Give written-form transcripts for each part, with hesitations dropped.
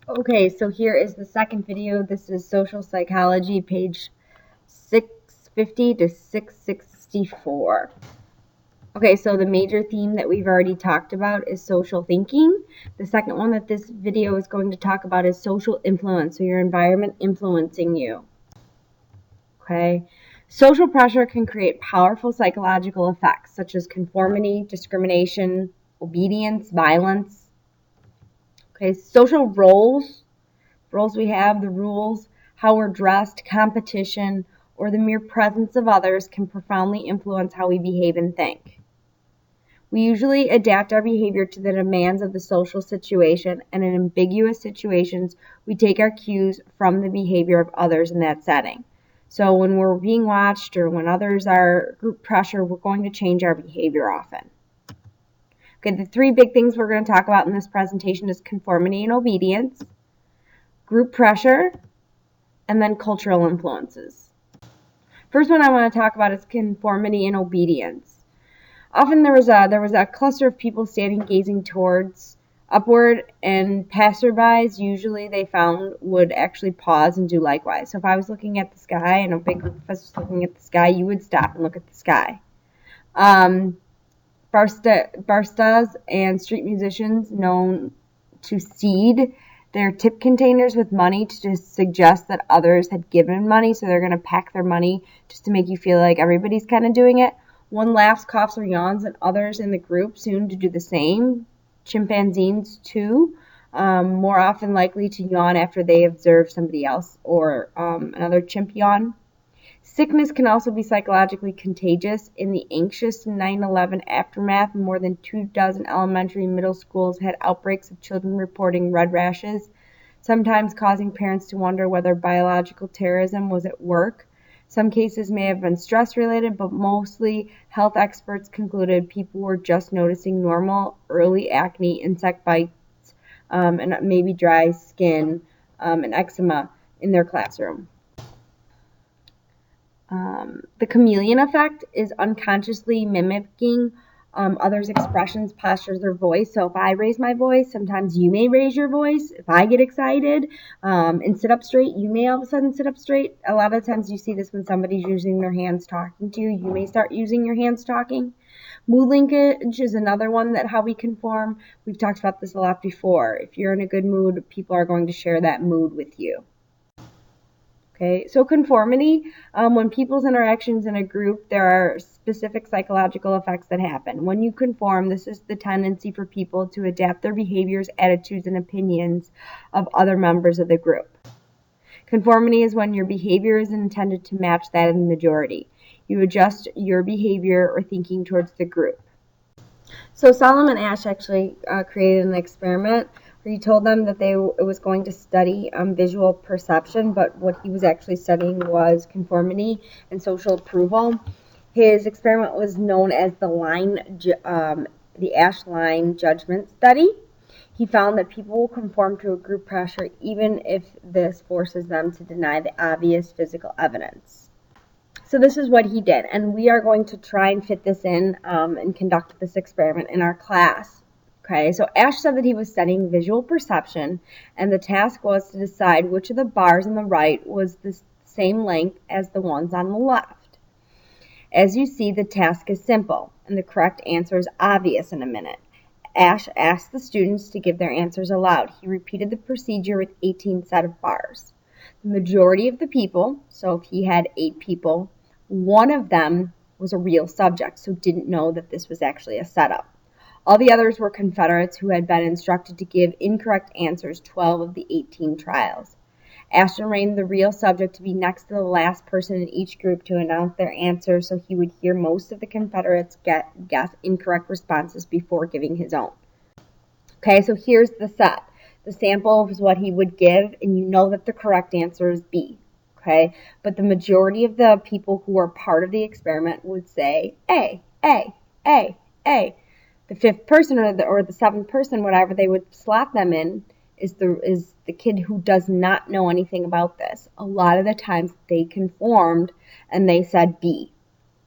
Okay, so here is the second video. This is social psychology, page 650 to 664. Okay, so the major theme that we've already talked about is social thinking. The second one that this video is going to talk about is social influence, so your environment influencing you. Okay, social pressure can create powerful psychological effects such as conformity, discrimination, obedience, violence. Okay, social roles we have, the rules, how we're dressed, competition, or the mere presence of others can profoundly influence how we behave and think. We usually adapt our behavior to the demands of the social situation, and in ambiguous situations, we take our cues from the behavior of others in that setting. So when we're being watched or when others are group pressure, we're going to change our behavior often. Okay, the three big things we're going to talk about in this presentation is conformity and obedience, group pressure, and then cultural influences. First one I want to talk about is conformity and obedience. Often there was a cluster of people standing gazing towards upward, and passerbys usually they found would actually pause and do likewise. So if I was looking at the sky and a big group of us was looking at the sky, you would stop and look at the sky. Baristas and street musicians known to seed their tip containers with money to just suggest that others had given money, so they're going to pack their money just to make you feel like everybody's kind of doing it. One laughs, coughs, or yawns, and others in the group soon to do the same. Chimpanzees, too, more often likely to yawn after they observe somebody else or another chimp yawn. Sickness can also be psychologically contagious. In the anxious 9/11 aftermath, more than 24 elementary and middle schools had outbreaks of children reporting red rashes, sometimes causing parents to wonder whether biological terrorism was at work. Some cases may have been stress-related, but mostly health experts concluded people were just noticing normal early acne, insect bites, and maybe dry skin and eczema in their classroom. The chameleon effect is unconsciously mimicking others' expressions, postures, or voice. So if I raise my voice, sometimes you may raise your voice. If I get excited and sit up straight, you may all of a sudden sit up straight. A lot of times you see this when somebody's using their hands talking to you. You may start using your hands talking. Mood linkage is another one that how we conform. We've talked about this a lot before. If you're in a good mood, people are going to share that mood with you. Okay, so conformity, when people's interactions in a group, there are specific psychological effects that happen. When you conform, this is the tendency for people to adapt their behaviors, attitudes, and opinions of other members of the group. Conformity is when your behavior is intended to match that of the majority. You adjust your behavior or thinking towards the group. So Solomon Asch actually created an experiment where he told them that it was going to study visual perception, but what he was actually studying was conformity and social approval. His experiment was known as the Asch line judgment study. He found that people will conform to a group pressure even if this forces them to deny the obvious physical evidence. So this is what he did, and we are going to try and fit this in and conduct this experiment in our class. Okay, so Asch said that he was studying visual perception, and the task was to decide which of the bars on the right was the same length as the ones on the left. As you see, the task is simple, and the correct answer is obvious in a minute. Asch asked the students to give their answers aloud. He repeated the procedure with 18 set of bars. The majority of the people, so if he had 8 people, one of them was a real subject, so didn't know that this was actually a setup. All the others were Confederates who had been instructed to give incorrect answers 12 of the 18 trials. Asch arranged the real subject to be next to the last person in each group to announce their answer so he would hear most of the Confederates guess incorrect responses before giving his own. Okay, so here's the set. The sample is what he would give, and you know that the correct answer is B. Okay, but the majority of the people who are part of the experiment would say A, A, A, A. The 5th person or the 7th person, whatever they would slot them in, is the kid who does not know anything about this. A lot of the times they conformed and they said B,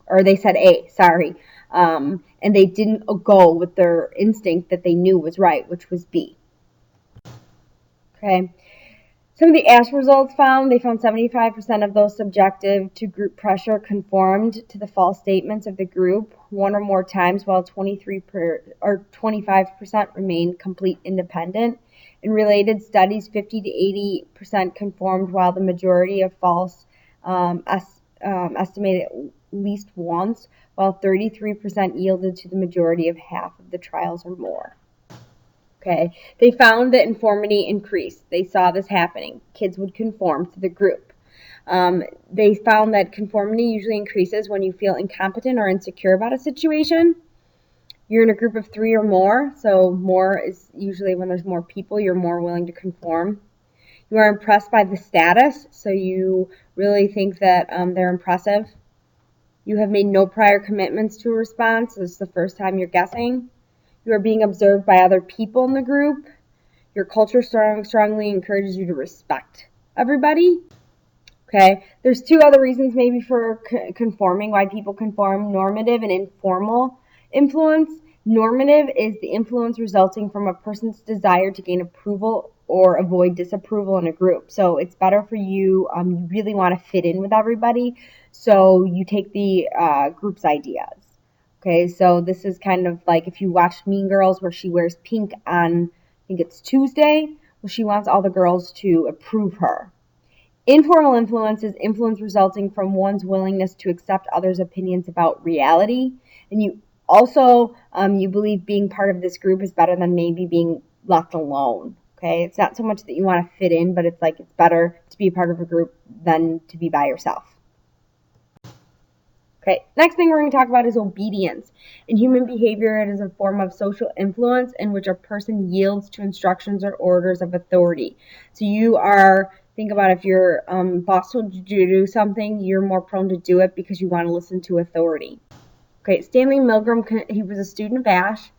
or they said A, sorry, and they didn't go with their instinct that they knew was right, which was B. Okay. Some of the ASH results they found 75% of those subjected to group pressure conformed to the false statements of the group one or more times, while 25% remained complete independent. In related studies, 50 to 80% conformed, while the majority of false estimated at least once, while 33% yielded to the majority of half of the trials or more. Okay, they found that conformity increased. They saw this happening. Kids would conform to the group. They found that conformity usually increases when you feel incompetent or insecure about a situation. You're in a group of 3 or more, so more is usually when there's more people, you're more willing to conform. You are impressed by the status, so you really think that they're impressive. You have made no prior commitments to a response. This is the first time you're guessing. You are being observed by other people in the group. Your culture strongly encourages you to respect everybody. Okay, there's 2 other reasons maybe for conforming, why people conform: normative and informal influence. Normative is the influence resulting from a person's desire to gain approval or avoid disapproval in a group. So it's better for you, you really want to fit in with everybody, so you take the group's ideas. Okay, so this is kind of like if you watch Mean Girls, where she wears pink on, I think it's Tuesday. Well, she wants all the girls to approve her. Informal influence is influence resulting from one's willingness to accept others' opinions about reality. And you also, you believe being part of this group is better than maybe being left alone. Okay, it's not so much that you want to fit in, but it's like it's better to be a part of a group than to be by yourself. Okay, next thing we're going to talk about is obedience. In human behavior, it is a form of social influence in which a person yields to instructions or orders of authority. So think about if your boss told you to do something, you're more prone to do it because you want to listen to authority. Okay, Stanley Milgram, he was a student of ASH,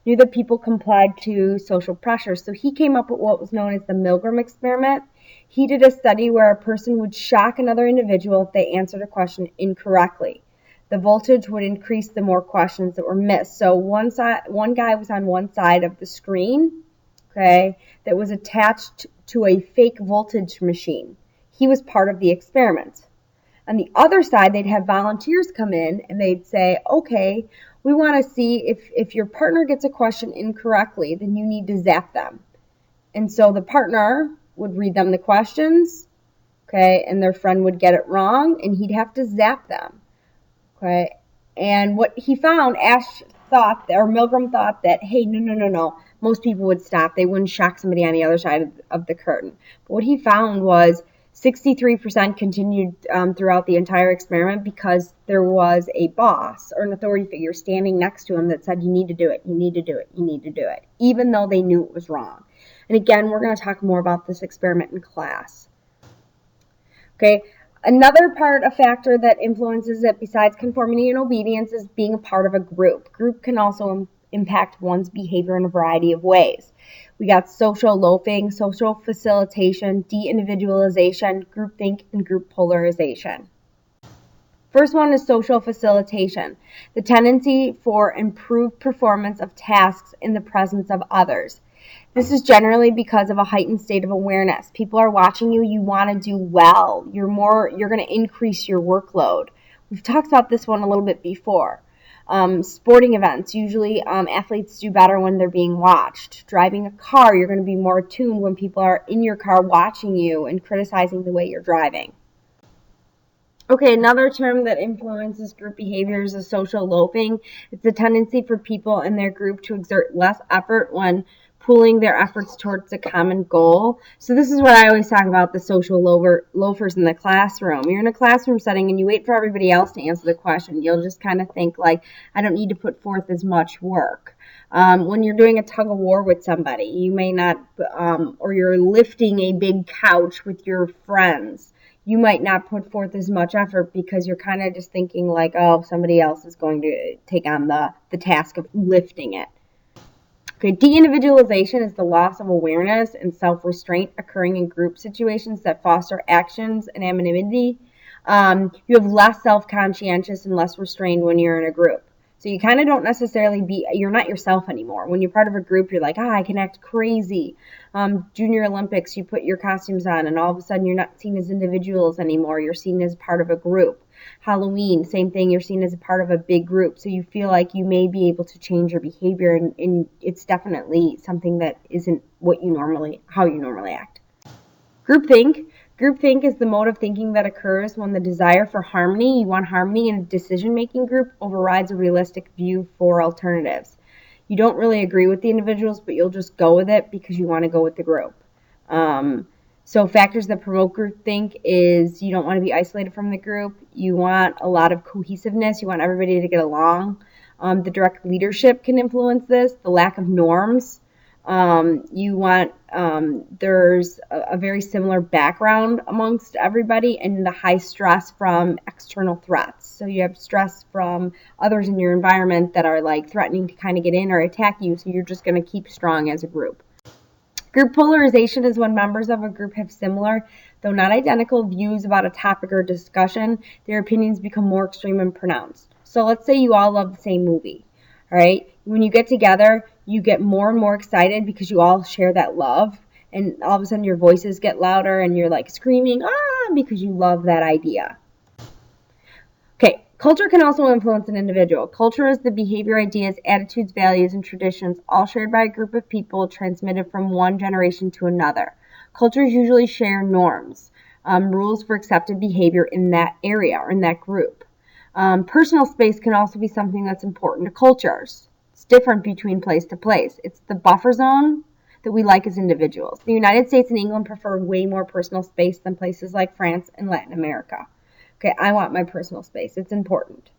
knew that people complied to social pressure. So he came up with what was known as the Milgram experiment. He did a study where a person would shock another individual if they answered a question incorrectly. The voltage would increase the more questions that were missed. So one guy was on one side of the screen, okay, that was attached to a fake voltage machine. He was part of the experiment. On the other side, they'd have volunteers come in and they'd say, okay, we want to see if your partner gets a question incorrectly, then you need to zap them. And so the partner would read them the questions, okay, and their friend would get it wrong, and he'd have to zap them. Okay, and what he found, Milgram thought that, hey, no, most people would stop. They wouldn't shock somebody on the other side of the curtain. But what he found was 63% continued throughout the entire experiment because there was a boss or an authority figure standing next to him that said, you need to do it, you need to do it, you need to do it, even though they knew it was wrong. And again, we're going to talk more about this experiment in class. Okay. Another factor that influences it besides conformity and obedience is being a part of a group. Group can also impact one's behavior in a variety of ways. We got social loafing, social facilitation, de-individualization, groupthink, and group polarization. First one is social facilitation, the tendency for improved performance of tasks in the presence of others. This is generally because of a heightened state of awareness. People are watching you. You want to do well. You're going to increase your workload. We've talked about this one a little bit before. Sporting events, usually athletes do better when they're being watched. Driving a car, you're going to be more attuned when people are in your car watching you and criticizing the way you're driving. Okay, another term that influences group behaviors is social loafing. It's a tendency for people in their group to exert less effort when pooling their efforts towards a common goal. So this is what I always talk about, the social loafers in the classroom. You're in a classroom setting and you wait for everybody else to answer the question. You'll just kind of think like, I don't need to put forth as much work. When you're doing a tug of war with somebody, you may not, or you're lifting a big couch with your friends, you might not put forth as much effort because you're kind of just thinking like, oh, somebody else is going to take on the task of lifting it. Okay, de-individualization is the loss of awareness and self-restraint occurring in group situations that foster actions and anonymity. You have less self-conscientious and less restrained when you're in a group. So you kind of don't necessarily you're not yourself anymore. When you're part of a group, you're like, I can act crazy. Junior Olympics, you put your costumes on, and all of a sudden you're not seen as individuals anymore. You're seen as part of a group. Halloween, same thing. You're seen as a part of a big group. So you feel like you may be able to change your behavior, and it's definitely something that isn't how you normally act. Groupthink. Groupthink is the mode of thinking that occurs when the desire for harmony, you want harmony in a decision-making group, overrides a realistic view for alternatives. You don't really agree with the individuals, but you'll just go with it because you want to go with the group. So factors that promote groupthink is you don't want to be isolated from the group. You want a lot of cohesiveness. You want everybody to get along. The direct leadership can influence this. The lack of norms. There's a very similar background amongst everybody, and the high stress from external threats. So you have stress from others in your environment that are like threatening to kind of get in or attack you, so you're just going to keep strong as a group. Group polarization is when members of a group have similar, though not identical, views about a topic or discussion. Their opinions become more extreme and pronounced. So let's say you all love the same movie. All right. When you get together, you get more and more excited because you all share that love. And all of a sudden your voices get louder and you're like screaming, because you love that idea. Okay. Culture can also influence an individual. Culture is the behavior, ideas, attitudes, values, and traditions, all shared by a group of people, transmitted from one generation to another. Cultures usually share norms, rules for accepted behavior in that area or in that group. Personal space can also be something that's important to cultures. It's different between place to place. It's the buffer zone that we like as individuals. The United States and England prefer way more personal space than places like France and Latin America. Okay, I want my personal space. It's important.